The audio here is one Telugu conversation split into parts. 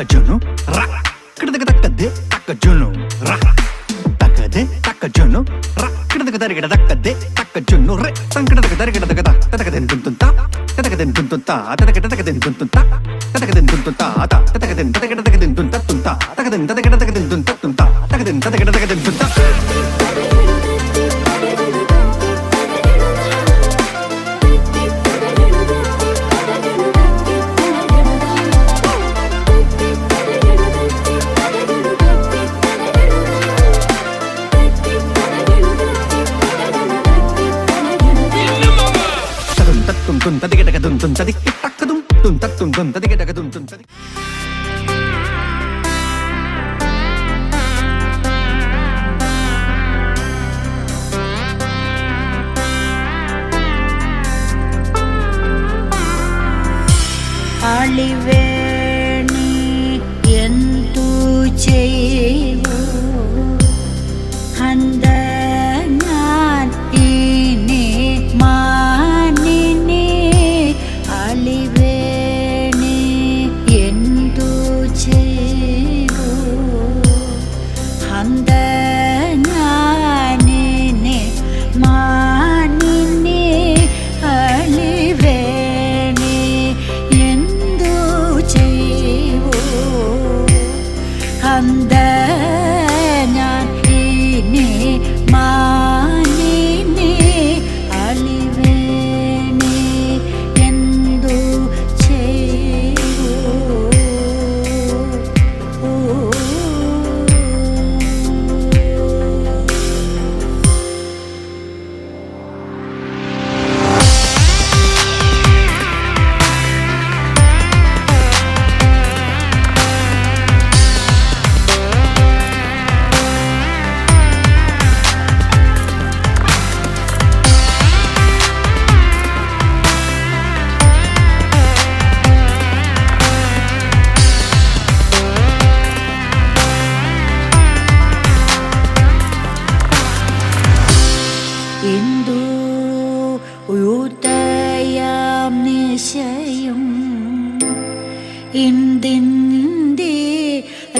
Juno, rock, Juno, rock, Juno, rock, Juno, re, Aliweni entu cheyu handangan ini manini aliweni entu cheyu handangan ini manini aliweni handangan ini manini aliweni endu cheyu Indu udayam nishayum indindi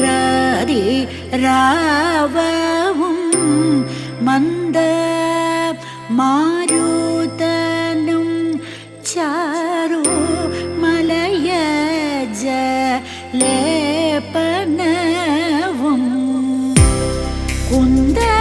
radi ravavum manda marutanum charu malayaja lepanavum kunda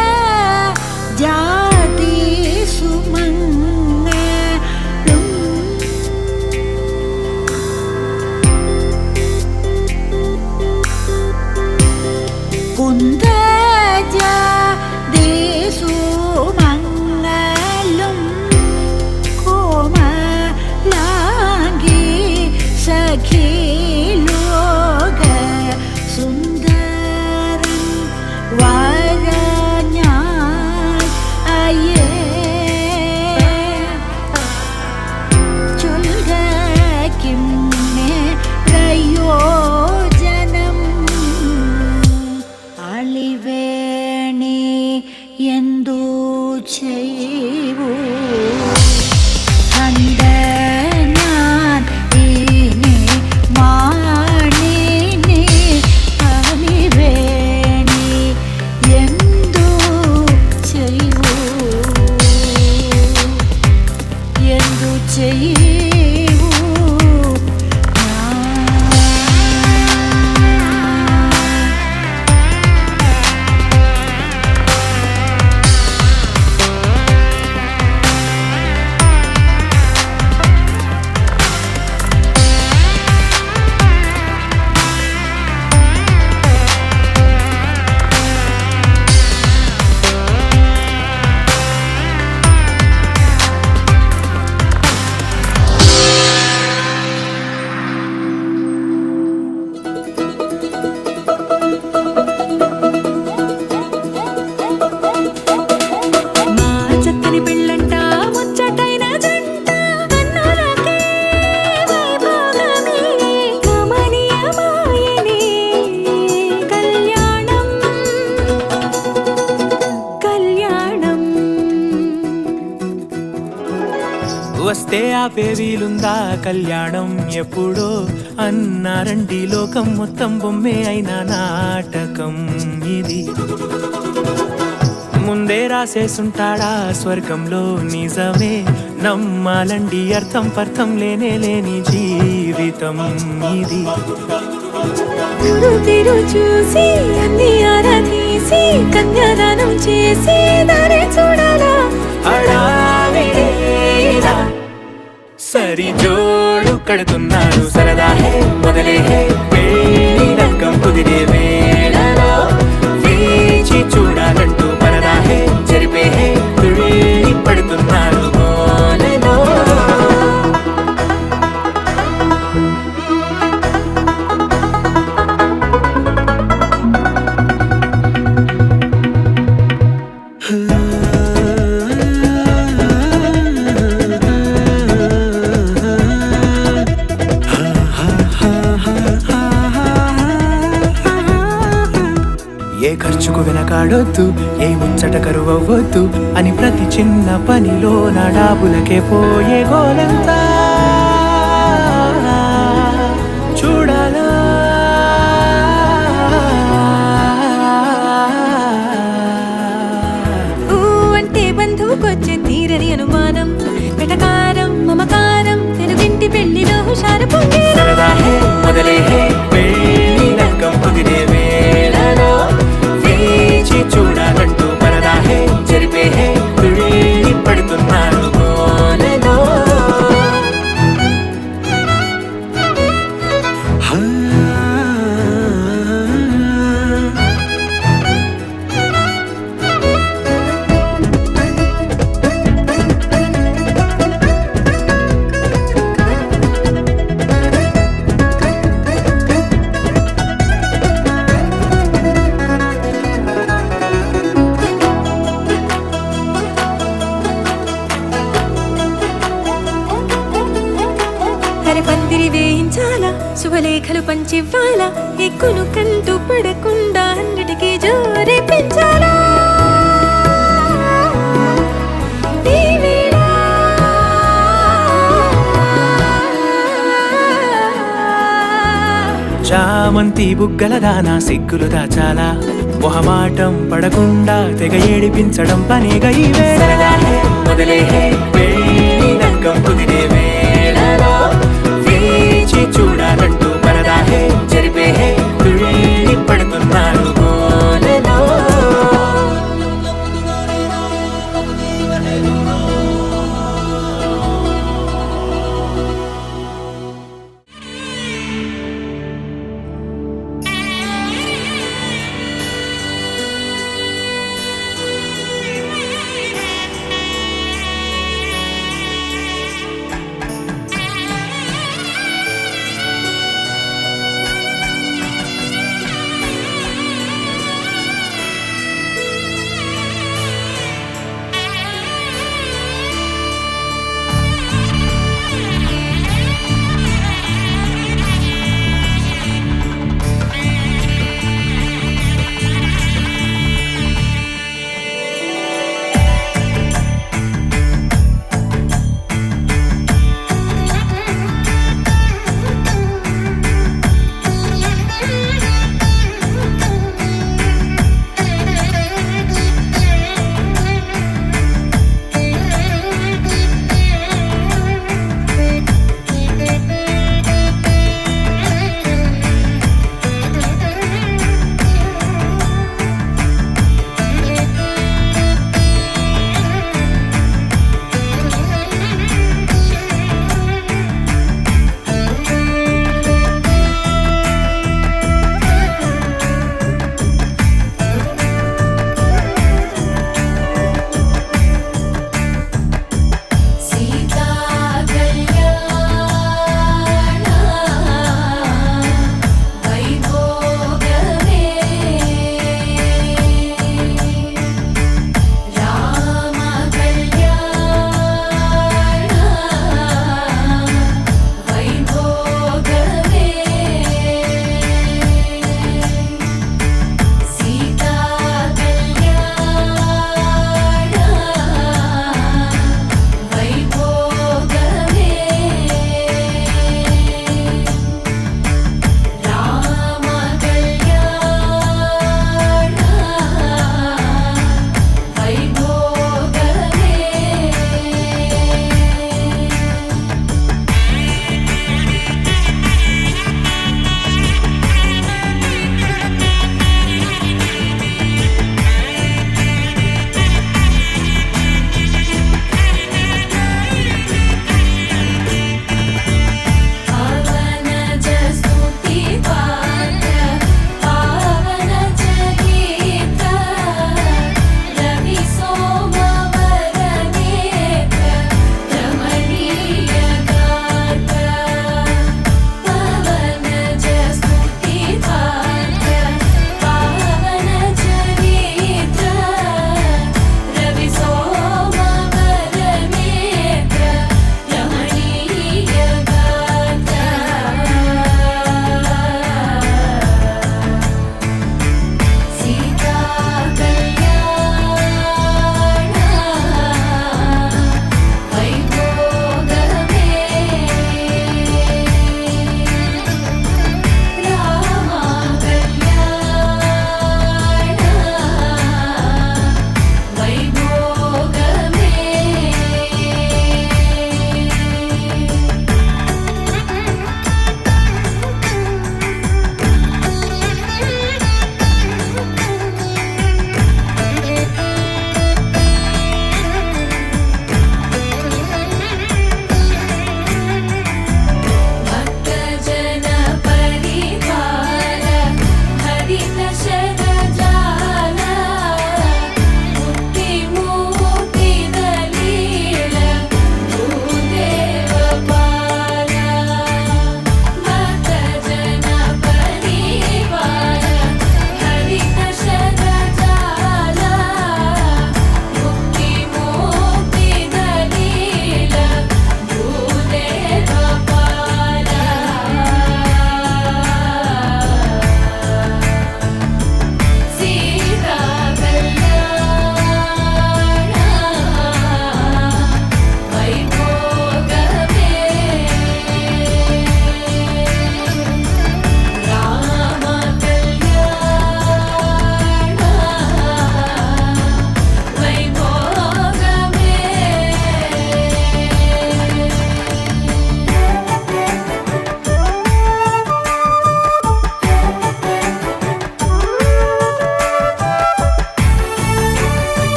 endu cheyu handangan ini manini aliweni endu cheyu వస్తే ఆపే వీలుందా కళ్యాణం ఎప్పుడో అన్నారండి లోకం మొత్తం బొమ్మే అయిన నాటకం ఇది ముందే రాసేసుంటాడా స్వర్గంలో నిజమే నమ్మాలండి అర్థం పర్థం లేనే లేని జీవితం ఇది తీరు చూసి అన్ని ఆరాధీసి కన్యాదానం చేసి దారే చూడాలా హడావిడిలా సరి జోడు కడుతున్నారు సరదా హే మొదలే హే పెళ్లి రంగం కుదిరే వేళలో వేచి చూడాలంటూ పరదా హే జరిపే హే తుళ్ళి పడుతున్నారు గోలలో ఏ ఖర్చుకు వెనకాడొద్దు ఏ ముచ్చట కరువవ్వద్దు అని ప్రతి చిన్న పనిలో నా డాబులకే పోయే గోలంతా చూడాలా ఊ అంటే బంధువుకొచ్చే తీరని అనుమానం వెటకారం మమకారం తెలుగింటి పెళ్లిలో హుషారు పొంగే సరదా హే మొదలే హే పెళ్లి రంగం కుదిరే వేళలో వేచి చూడాలంటూ పరదా హే జరిపే హే తుళ్ళి పడుతున్నారు గోలలో పందిరి వేయించాలా శుభలేఖలు పంచివ్వాలా ఎక్కును కంటూ పడకుండా అన్నిటికీ జోరే పెంచాలా ఈ వేళ చామంతి బుగ్గల దానా సిగ్గులు దాచాలా మొహమాటం పడకుండా తెగ ఏడిపించడం పనేగా ఈ వేళ మొదలే హే పెళ్లి రంగం కుదిరే వేళలో వేచి చూడాలంటూ పరదా హే జరిపే హే తుళ్ళి పడుతున్నారు గోలలో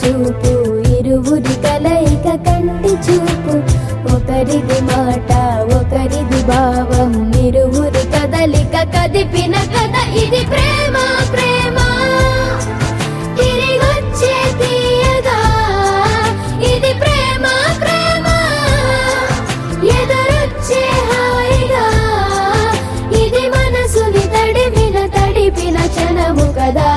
చూపు ఇరువురి కలయిక కంటి చూపు ఒకరిది మాట ఒకరిది భావం ఇరువురి కదలిక కదిపిన కథ ఇది ప్రేమ ప్రేమ తిరిగొచ్చే తీయగా ఇది ప్రేమ ప్రేమ ఎదురొచ్చే హాయిగా ఇది మనసుని తడిపిన క్షణము కదా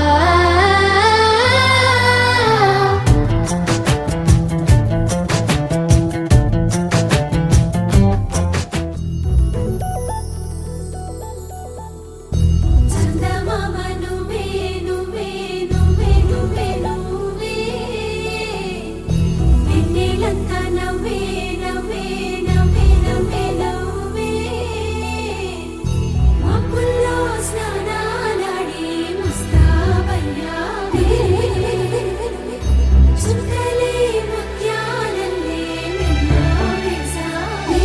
చందమామ నువ్వే నువ్వే నువ్వే నువ్వే నువ్వే వెన్నెలంతా నవ్వే నవ్వే నవ్వే నవ్వే నవ్వే మబ్బుల్లో స్నానాలాడి ముస్తాబయ్యావే చుక్కలే ముత్యాలల్లే మెన్నావేశావే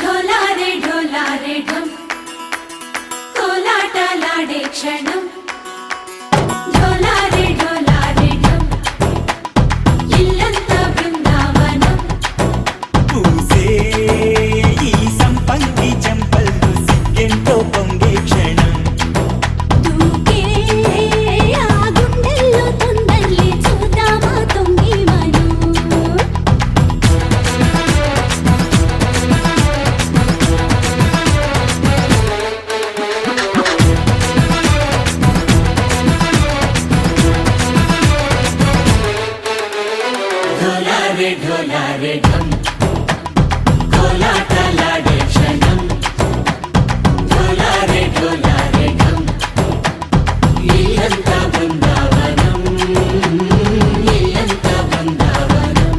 ढोलारे ढोलारे ढम कोलाटलाडे क्षणम ढोलारे ढोलारे ढम इल्लंता बृंदावनम పూసే ఈ సంపంగి చెంపల్లో సిగ్గెంతో పొంగే క్షణం దూకే ఆ గుండెల్లో తొందల్లి చూద్దామా తొంగి మను ढोलारे ढोलारे ढम కోలాటలాడే క్షణం ढोलारे ढोलारे ढम ఇల్లంతా బృందావనం ఇల్లంతా బృందావనం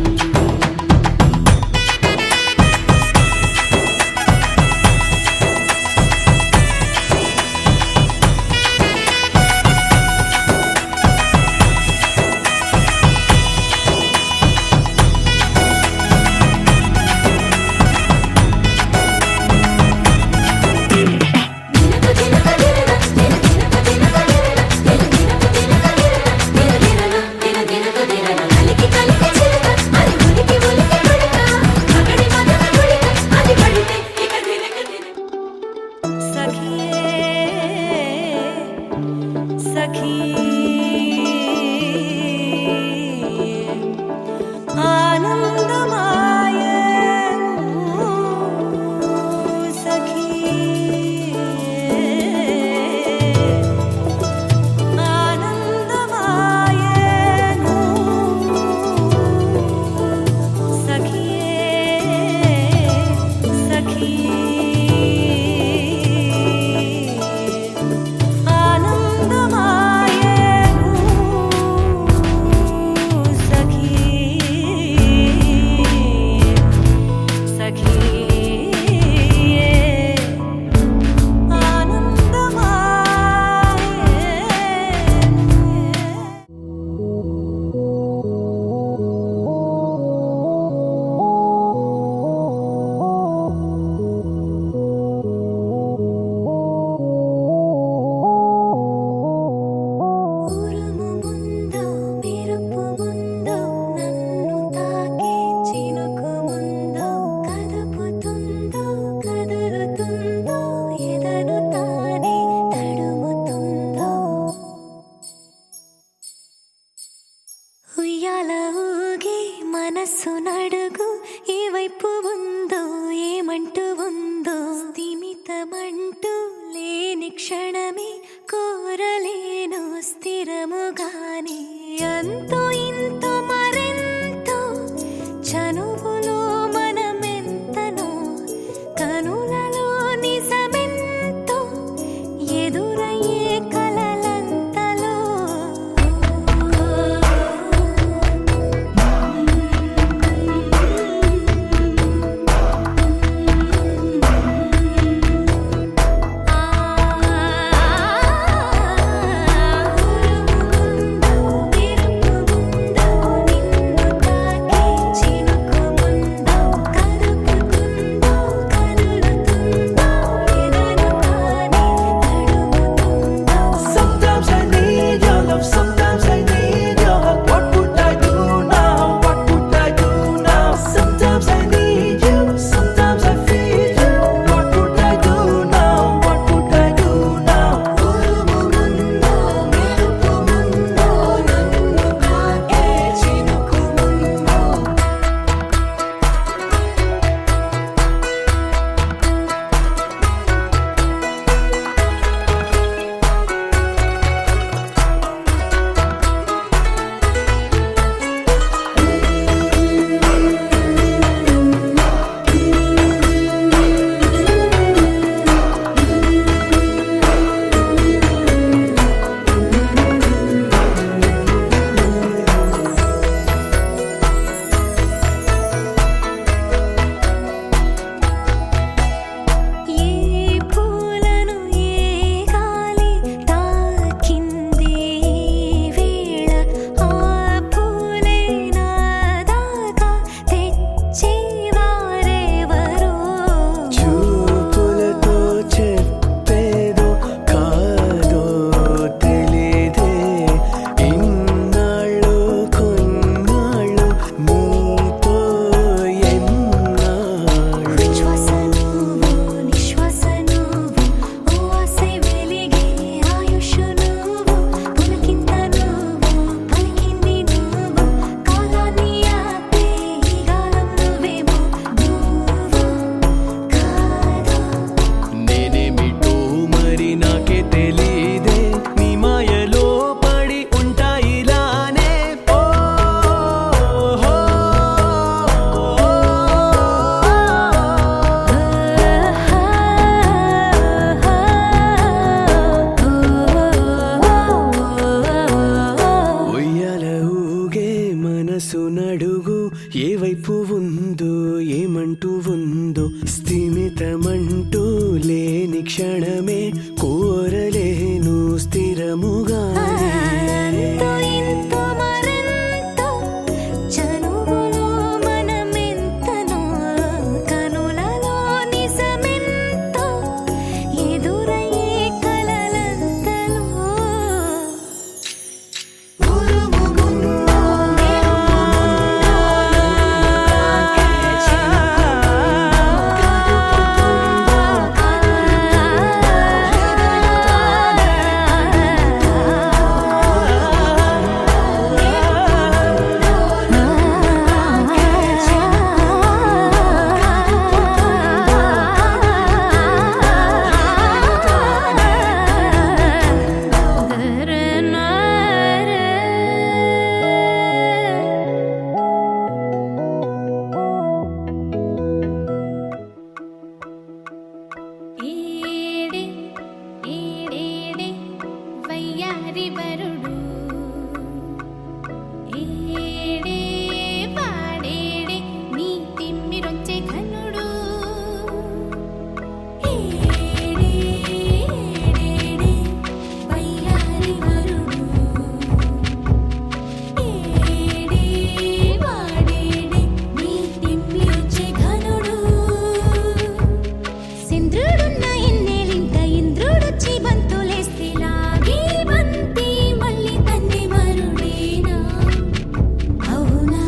మనసు నడుగు ఏ వైపు ఉందో ఏమంటూ ఉందో స్థిమితమంటూ లేని క్షణమే కోరలేను స్థిరముగానే అంతో ఇంతో మరెంతో చనువులో మనమెంతనో కనులలో నిజమెంతో ఎదురయ్యే కలలంతలో తిరుపు ఏ వైపు ఉందో ఏమంటూ ఉందో స్థిమితమంటూ లేని క్షణమే కోరలేను స్థిరముగా అంతో ఇంతో మరెంతో చనువులో మనమెంతనో కనులలో నిజమెంతో ఎదురయ్యే కలలంతలో ఏడే ఏడేడే వయ్యారి వరుడు ఏడే పాడేడే నీ తిమ్మిరొచ్చే ఘనుడు ఏడే ఏడేడే వయ్యారి వరుడు ఏడే పాడేడే నీ తిమ్మిరొచ్చే ఘనుడు సింద్రుడున్న ఇన్నేలింట ఇంద్రుడొచ్చి బంతులేస్తే లాగి బంతి మళ్ళీ తన్ని మరుడేనా అవునా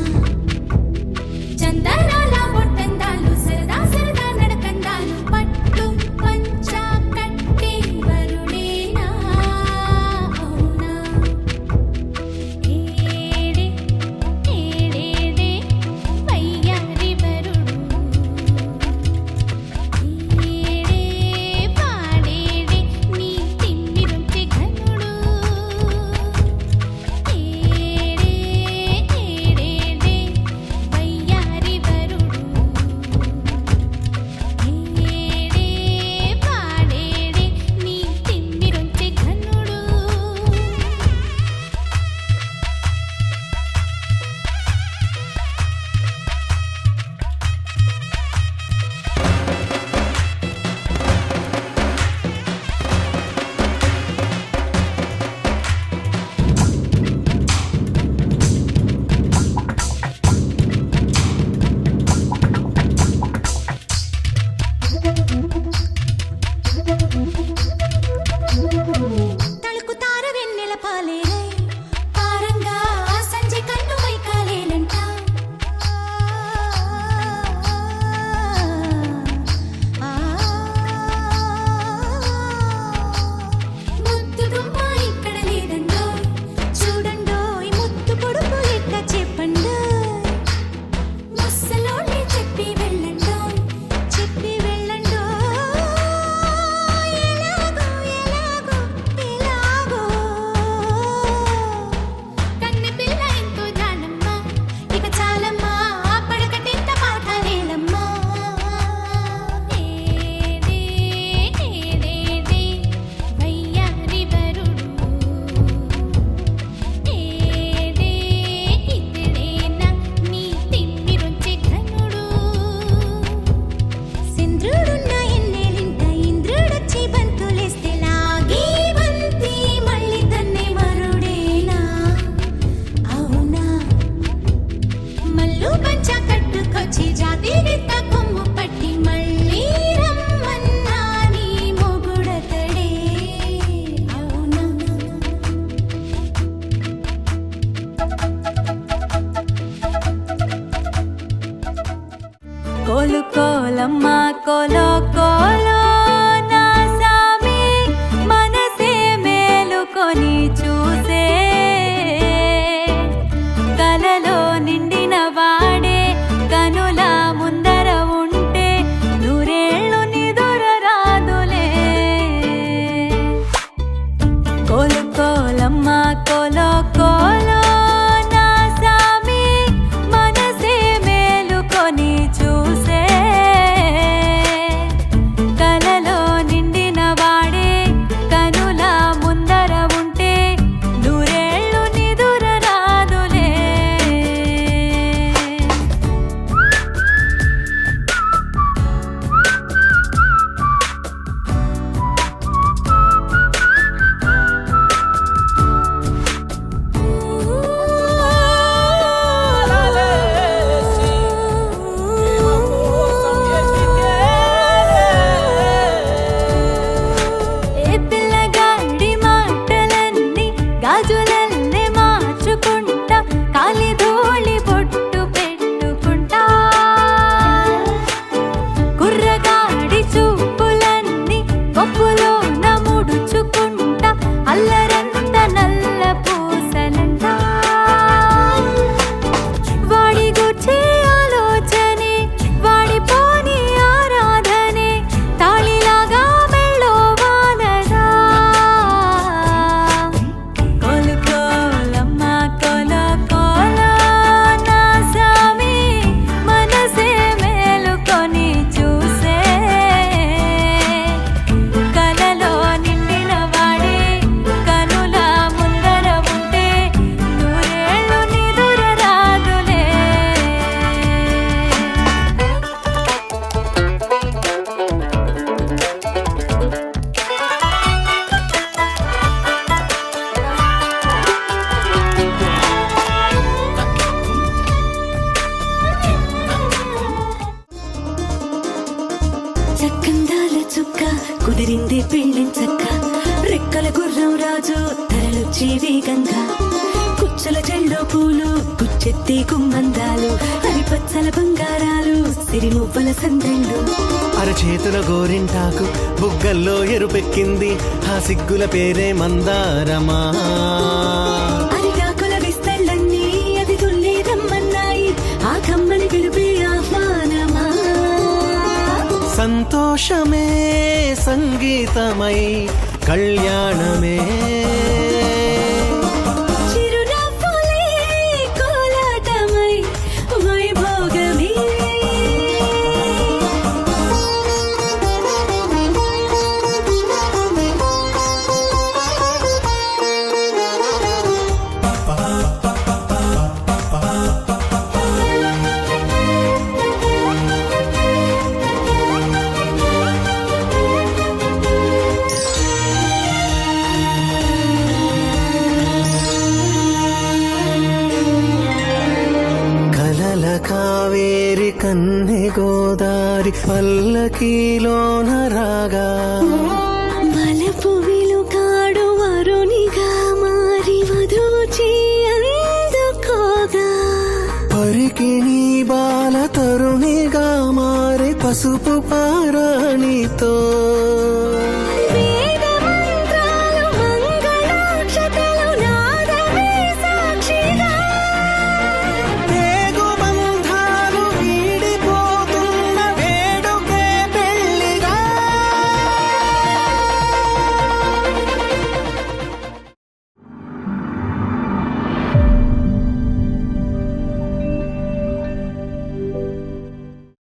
చందనాల బొట్టందాలు సరదా సరదా నడకందాలు పట్టు పంచా కట్టే వరుడేనా అవునా ఏడే ఏడేడే వయ్యారి వరుడు ఏడే పాడేడే నీ తిమ్మిరొచ్చే ఘనుడు ఏడే ఏడేడే వయ్యారి వరుడు ఏడే పాడేడే నీ తిమ్మిరొచ్చే ఘనుడు తళుకుతార వెన్నెల పాలేరై పారంగా సంజె కన్ను వైకాలేనంట ముద్దు గుమ్మ ఇక్కడ లేదండో చూడండో ఈ ముద్దు పొడుపు ఎట్ట చెప్పండో ముస్సలోనే చెప్పి వెళ్ళండో ఎలాగో ఎలాగో ఎలాగో కన్నె పిల్ల ఎంతో జానమ్మా ఇక చాలమ్మా పడకటెంత పాఠాలేలమ్మా ఏడే ఏడేడే వయ్యారి వరుడు ఏడే ఇతడేనా నీ తిమ్మిరొచ్చే ఘనుడు సింద్రుడున్న ఎన్నేలింట ఇంద్రుడొచ్చి బంతులేస్తే లాగి బంతి మళ్ళీ తన్నే మరుడేనా అవునా మల్లు పంచా కట్టుకొచ్చి జాతి గిత్త కొమ్ము పట్టి మళ్ళీ రమ్మన్నా నీ మొగుడతడే అవునా కోలు కోలమ్మ కోలో కోలో నా సామి మనసే మేలుకొని చూసే కలలో నిండిన వాడే కనుల ముందర ఉంటే నూరేళ్ళు నిదుర రాదులే కోలు కోలమ్మ కోలో కోలో నా సామి మనసే మేలుకొని చూసే ముద్దే కుమ్మందాలు హరిపచ్చల బంగారాలు సిరి మువ్వల సందెళ్ళు అరచేతుల గోరింటాకు బుగ్గల్లో ఎరుపెక్కింది ఆ సిగ్గుల పేరే మందారమా అరిటాకుల విస్తళ్ళన్నీ అది తుల్లి రమ్మన్నాయి ఆ కమ్మని పిలుపే ఆహ్వానమా సంతోషమే సంగీతమై కళ్యాణమే చిరునవ్వులే కోలాటమై వైభోగమే కలల కావేరి కన్నె గోదారి పల్లకీలోన రాగా మలపు విలుకాడు వరునిగా మారి వధువుచి అందుకోగా పరికిణి బాల తరుణిగా మారి పసుపు పారాణి